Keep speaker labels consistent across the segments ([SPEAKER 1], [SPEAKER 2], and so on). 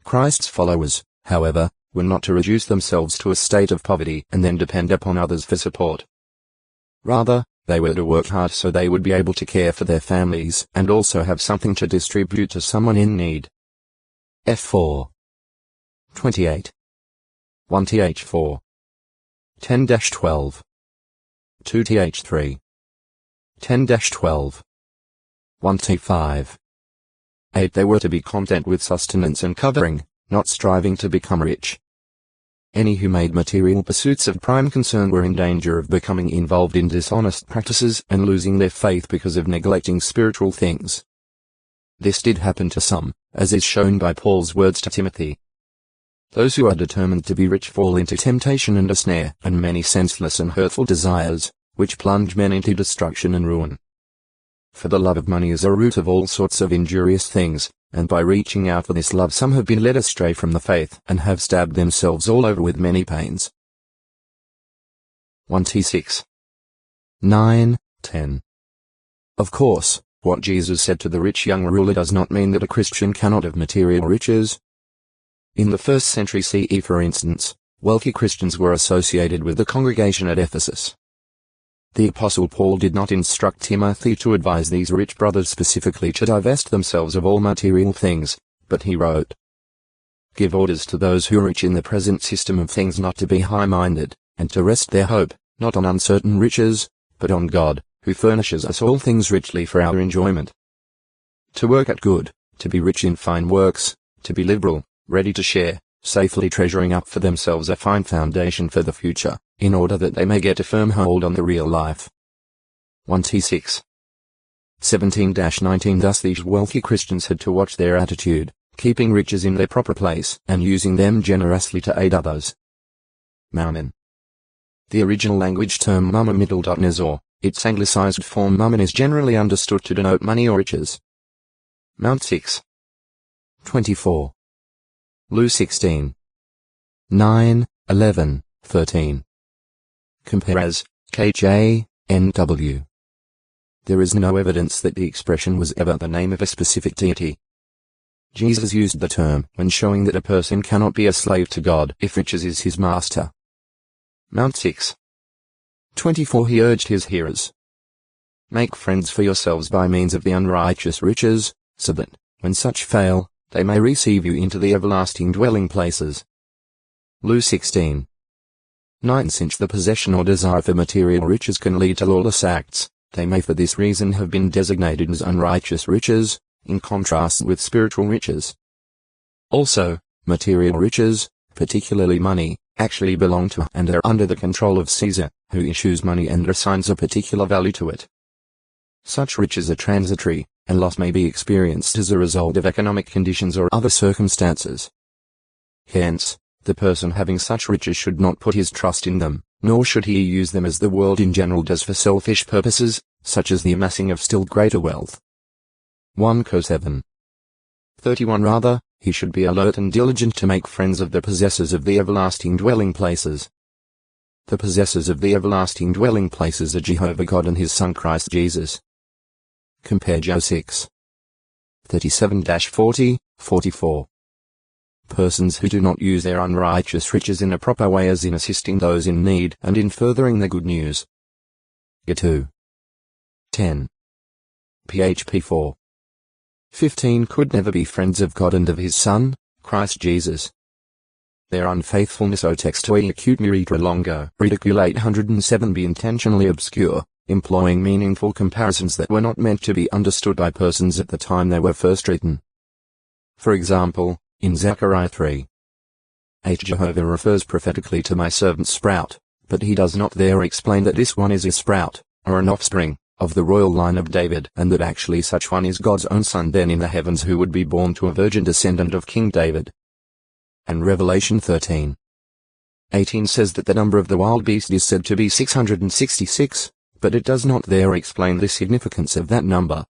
[SPEAKER 1] Christ's followers, however, were not to reduce themselves to a state of poverty and then depend upon others for support. Rather, they were to work hard so they would be able to care for their families and also have something to distribute to someone in need. F4 28 1th4 10-12 2th3 10-12 1t5 8. They were to be content with sustenance and covering, not striving to become rich. Any who made material pursuits of prime concern were in danger of becoming involved in dishonest practices and losing their faith because of neglecting spiritual things. This did happen to some, as is shown by Paul's words to Timothy. Those who are determined to be rich fall into temptation and a snare, and many senseless and hurtful desires, which plunge men into destruction and ruin. For the love of money is a root of all sorts of injurious things, and by reaching out for this love some have been led astray from the faith and have stabbed themselves all over with many pains. 1t6 9, 10. Of course, what Jesus said to the rich young ruler does not mean that a Christian cannot have material riches. In the 1st century CE, for instance, wealthy Christians were associated with the congregation at Ephesus. The Apostle Paul did not instruct Timothy to advise these rich brothers specifically to divest themselves of all material things, but he wrote, "Give orders to those who are rich in the present system of things not to be high-minded, and to rest their hope, not on uncertain riches, but on God, who furnishes us all things richly for our enjoyment." To work at good, to be rich in fine works, to be liberal, ready to share, safely treasuring up for themselves a fine foundation for the future, in order that they may get a firm hold on the real life. 1t6 17-19. Thus these wealthy Christians had to watch their attitude, keeping riches in their proper place and using them generously to aid others. Mammon. The original language term mammon or its anglicized form mammon is generally understood to denote money or riches. Mount 6 24 Lu 16 9, 11, 13. Compare as KJNW. There is no evidence that the expression was ever the name of a specific deity. Jesus used the term when showing that a person cannot be a slave to God if riches is his master. Mount 6 24. He urged his hearers, "Make friends for yourselves by means of the unrighteous riches, so that, when such fail, they may receive you into the everlasting dwelling places." Lu 16 9. Since the possession or desire for material riches can lead to lawless acts, they may for this reason have been designated as unrighteous riches, in contrast with spiritual riches. Also, material riches, particularly money, actually belong to and are under the control of Caesar, who issues money and assigns a particular value to it. Such riches are transitory, and loss may be experienced as a result of economic conditions or other circumstances. Hence, the person having such riches should not put his trust in them, nor should he use them as the world in general does for selfish purposes, such as the amassing of still greater wealth. 1 Cor 7 31. Rather, he should be alert and diligent to make friends of the possessors of the everlasting dwelling places. The possessors of the everlasting dwelling places are Jehovah God and his Son Christ Jesus. Compare Job 6 37-40, 44. Persons who do not use their unrighteous riches in a proper way as in assisting those in need and in furthering the good news. G2 10. PHP 4 15 could never be friends of God and of his Son, Christ Jesus. Their unfaithfulness o textoi acute miritra longo ridicule 807 be intentionally obscure, employing meaningful comparisons that were not meant to be understood by persons at the time they were first written. For example, in Zechariah 3. 8 Jehovah refers prophetically to my servant Sprout, but he does not there explain that this one is a sprout, or an offspring, of the royal line of David, and that actually such one is God's own son then in the heavens who would be born to a virgin descendant of King David. And Revelation 13. 18 says that the number of the wild beast is said to be 666, but it does not there explain the significance of that number.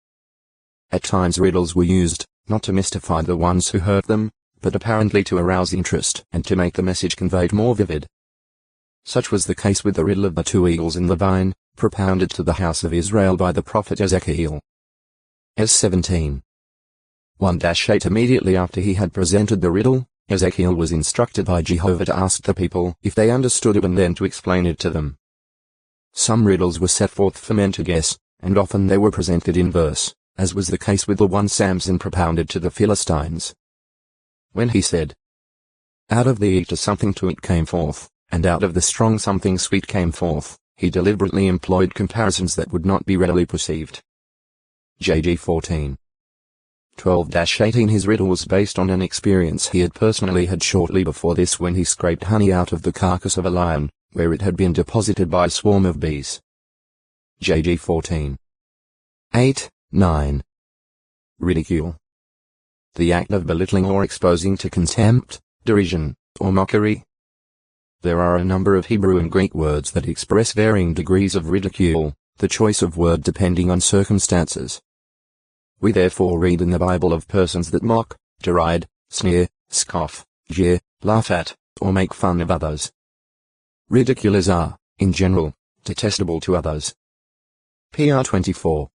[SPEAKER 1] At times riddles were used, not to mystify the ones who heard them, but apparently to arouse interest and to make the message conveyed more vivid. Such was the case with the riddle of the two eagles in the vine, propounded to the house of Israel by the prophet Ezekiel. S17. 1-8 Immediately after he had presented the riddle, Ezekiel was instructed by Jehovah to ask the people if they understood it and then to explain it to them. Some riddles were set forth for men to guess, and often they were presented in verse, as was the case with the one Samson propounded to the Philistines. When he said, "Out of the eater something to eat came forth, and out of the strong something sweet came forth," he deliberately employed comparisons that would not be readily perceived. JG 14. 12-18 His riddle was based on an experience he had personally had shortly before this when he scraped honey out of the carcass of a lion, where it had been deposited by a swarm of bees. JG 14. 8-9. Ridicule. The act of belittling or exposing to contempt, derision, or mockery. There are a number of Hebrew and Greek words that express varying degrees of ridicule, the choice of word depending on circumstances. We therefore read in the Bible of persons that mock, deride, sneer, scoff, jeer, laugh at, or make fun of others. Ridiculers are, in general, detestable to others. PR 24.